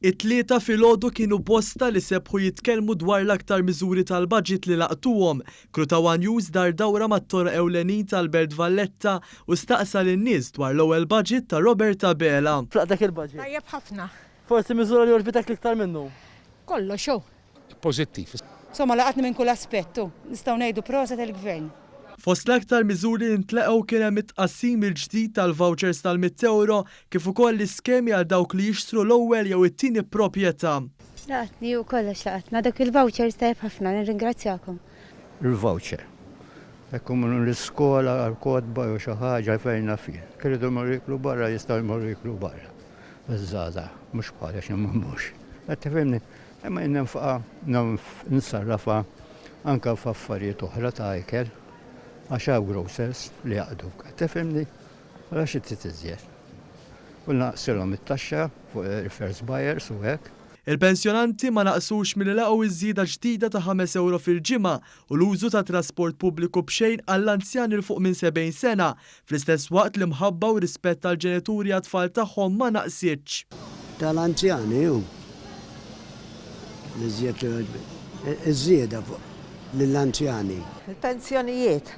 It-tlieta filgħodu kienu bosta li sebħu jitkellmu dwar l-aktar miżuri tal-budget li laqtuhom. Krutawan News dar dawra mat-toroq ewlenin tal-Belt Valletta u staqsa lin-nies dwar l-ewwel budget ta' Roberta Bela. Flaqdak il-budget. Tajjeb ħafna. Forsi miżura li orbitek l-iktar minnu. Kollox xew. Pożittiv. Insomma laqatni minn kull aspettu. Nistgħu ngħidu prosa tal-gvern. Fost l-aktar miżuri li ntlaqgħu kien hemm it-tqassim il-ġdid tal-vouchers tal-100 € kif ukoll l-iskemi għal dawk li jixtru l-ewwel jew it-tieni proprjetà. Laqatni u kollox laqatna dak il-vouchers tajjeb ħafna, nirringrazzjakom. Il-voucher. Ekkum l-iskola għal-kodba jew xi ħaġa fejna fih. Kridu morriklu barra jistgħu jmorriklu barra. Iż-żgħażagħ mhux bħala xi m'hemmux. Qed tifhimni, imma ninfaqa nsarrafa anke f'affarijiet oħra ta' ikel. Għax hawn grocers li jaqdu. Tifhimni, għal xi titiżjed. U naqsilhom it-taxxa fuq il-first buyers u hekk. Il-pensjonanti ma naqsux milli laqgħu iż-żieda ġdida ta' 5 € fil-ġimgħa u l-użu ta' trasport pubbliku b'xejn għall-anzjani l fuq minn 70 sena, fl-istess waqt li mħabba u rispett tal-ġenituri għat-tfal tagħhom ma naqsitx. Tal-anzjani hu. Iż-żieda lill-anzjani. Il-pensjonijiet.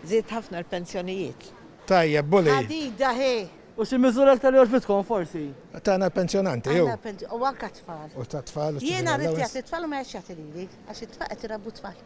Żied ħafna l-pensjonijiet. Tajjeb, bulli. Ħadida ħe. U xi miżura aktar li orbitkom forsi. Tagħna l-pensjonanti jew. U anke tfal. U ta' tfal. Jiena rrid jagħti tfal u ma jagħti lili, għax it-tfal qed irabbu tfal.